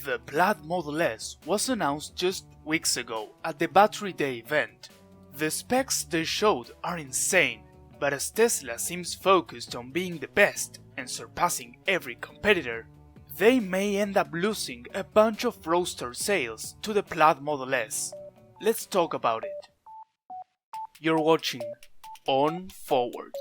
The Plaid Model S was announced just weeks ago at the Battery Day event. The specs they showed are insane, but as Tesla seems focused on being the best and surpassing every competitor, they may end up losing a bunch of Roadster sales to the Plaid Model S. Let's talk about it. You're watching On Forward.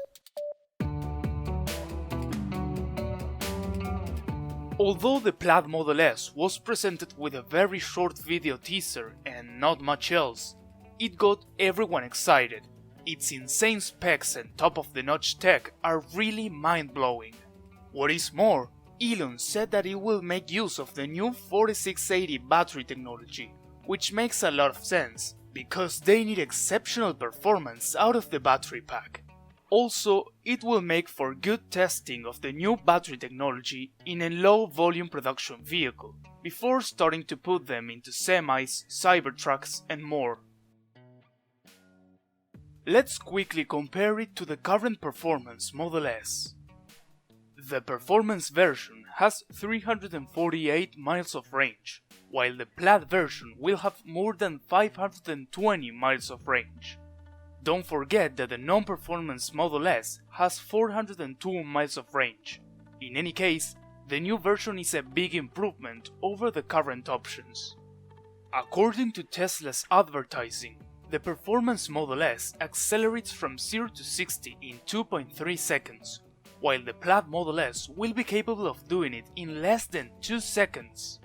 Although the Plaid Model S was presented with a very short video teaser and not much else, it got everyone excited. Its insane specs and top-of-the-notch tech are really mind-blowing. What is more, Elon said that it will make use of the new 4680 battery technology, which makes a lot of sense, because they need exceptional performance out of the battery pack. Also, it will make for good testing of the new battery technology in a low-volume production vehicle, before starting to put them into semis, Cybertrucks and more. Let's quickly compare it to the current performance Model S. The performance version has 348 miles of range, while the Plaid version will have more than 520 miles of range. Don't forget that the non-performance Model S has 402 miles of range. In any case, the new version is a big improvement over the current options. According to Tesla's advertising, the performance Model S accelerates from 0 to 60 in 2.3 seconds, while the Plaid Model S will be capable of doing it in less than 2 seconds.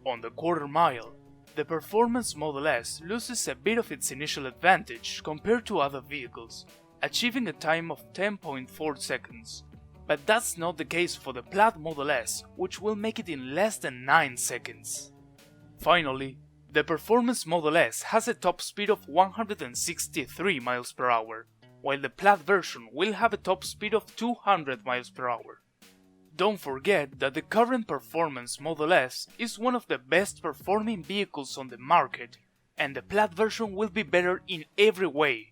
On the quarter mile, the performance Model S loses a bit of its initial advantage compared to other vehicles, achieving a time of 10.4 seconds. But that's not the case for the Plaid Model S, which will make it in less than 9 seconds. Finally, the performance Model S has a top speed of 163 miles per hour, while the Plaid version will have a top speed of 200 miles per hour. Don't forget that the current performance Model S is one of the best performing vehicles on the market, and the Plaid version will be better in every way.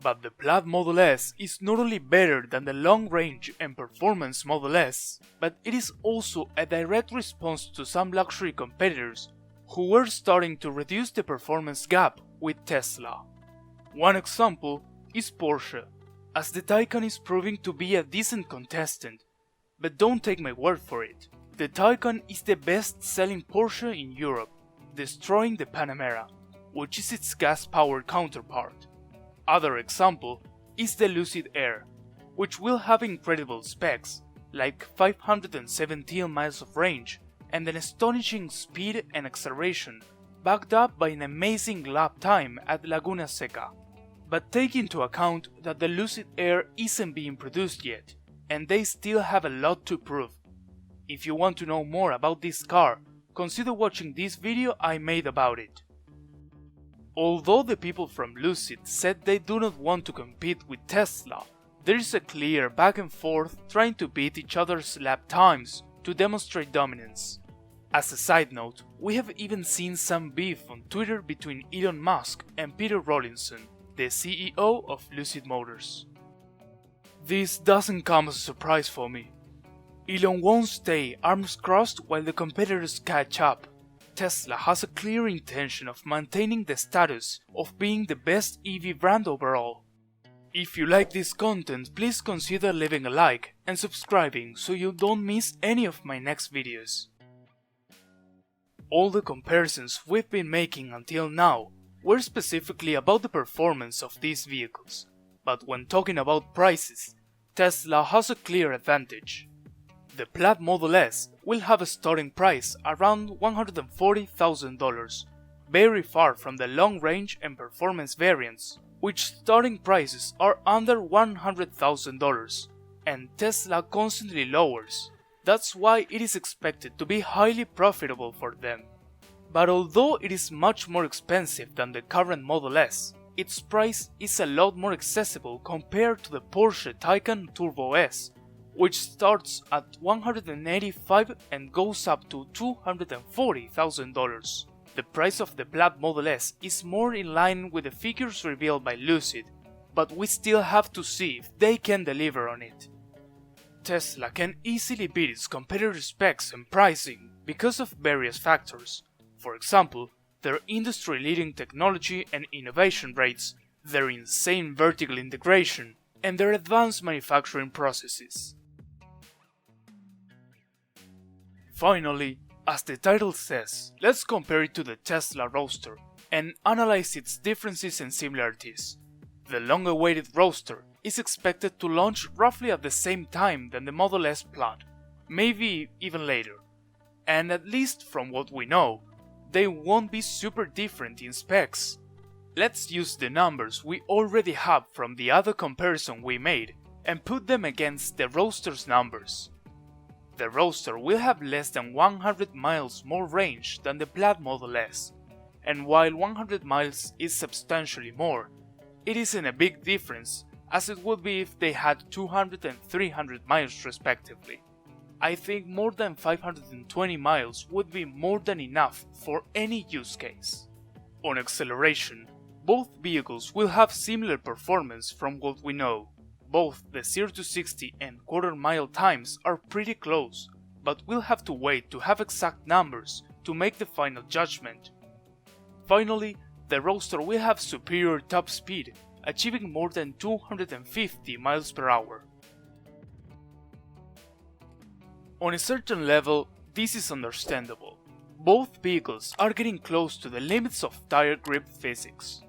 But the Plaid Model S is not only better than the long range and performance Model S, but it is also a direct response to some luxury competitors who were starting to reduce the performance gap with Tesla. One example is Porsche, as the Taycan is proving to be a decent contestant, but don't take my word for it. The Taycan is the best-selling Porsche in Europe, destroying the Panamera, which is its gas-powered counterpart. Other example is the Lucid Air, which will have incredible specs, like 517 miles of range and an astonishing speed and acceleration, backed up by an amazing lap time at Laguna Seca. But take into account that the Lucid Air isn't being produced yet, and they still have a lot to prove. If you want to know more about this car, consider watching this video I made about it. Although the people from Lucid said they do not want to compete with Tesla, there is a clear back and forth trying to beat each other's lap times to demonstrate dominance. As a side note, we have even seen some beef on Twitter between Elon Musk and Peter Rawlinson, the CEO of Lucid Motors. This doesn't come as a surprise for me. Elon won't stay arms crossed while the competitors catch up. Tesla has a clear intention of maintaining the status of being the best EV brand overall. If you like this content, please consider leaving a like and subscribing so you don't miss any of my next videos. All the comparisons we've been making until now were specifically about the performance of these vehicles, but when talking about prices, Tesla has a clear advantage. The Plaid Model S will have a starting price around $140,000, very far from the long range and performance variants, which starting prices are under $100,000, and Tesla constantly lowers. That's why it is expected to be highly profitable for them. But although it is much more expensive than the current Model S, its price is a lot more accessible compared to the Porsche Taycan Turbo S, which starts at $185,000 and goes up to $240,000. The price of the Plaid Model S is more in line with the figures revealed by Lucid, but we still have to see if they can deliver on it. Tesla can easily beat its competitor specs and pricing because of various factors. For example, their industry-leading technology and innovation rates, their insane vertical integration, and their advanced manufacturing processes. Finally, as the title says, let's compare it to the Tesla Roadster and analyze its differences and similarities. The long-awaited Roadster is expected to launch roughly at the same time than the Model S Plaid, maybe even later. And at least from what we know, they won't be super different in specs. Let's use the numbers we already have from the other comparison we made and put them against the Roadster's numbers. The Roadster will have less than 100 miles more range than the Plaid Model S, and while 100 miles is substantially more, it isn't a big difference as it would be if they had 200 and 300 miles respectively. I think more than 520 miles would be more than enough for any use case. On acceleration, both vehicles will have similar performance from what we know. Both the 0 to 60 and quarter-mile times are pretty close, but we'll have to wait to have exact numbers to make the final judgment. Finally, the Roadster will have superior top speed, achieving more than 250 miles per hour. On a certain level, this is understandable. Both vehicles are getting close to the limits of tire grip physics.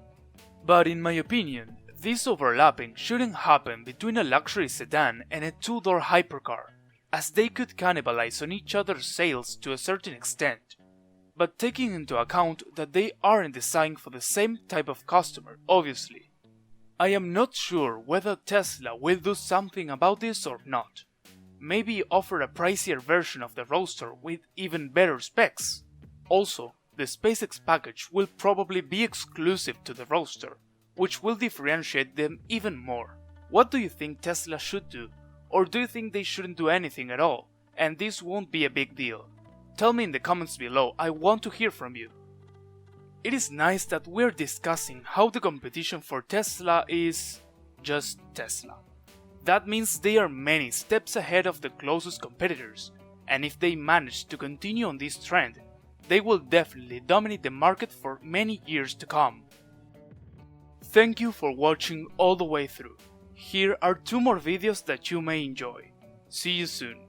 But in my opinion, this overlapping shouldn't happen between a luxury sedan and a two-door hypercar, as they could cannibalize on each other's sales to a certain extent. But taking into account that they aren't designed for the same type of customer, obviously. I am not sure whether Tesla will do something about this or not. Maybe offer a pricier version of the Roadster with even better specs. Also, the SpaceX package will probably be exclusive to the Roadster, which will differentiate them even more. What do you think Tesla should do? Or do you think they shouldn't do anything at all, and this won't be a big deal? Tell me in the comments below, I want to hear from you. It is nice that we're discussing how the competition for Tesla is just Tesla. That means they are many steps ahead of the closest competitors, and if they manage to continue on this trend, they will definitely dominate the market for many years to come. Thank you for watching all the way through. Here are 2 more videos that you may enjoy. See you soon.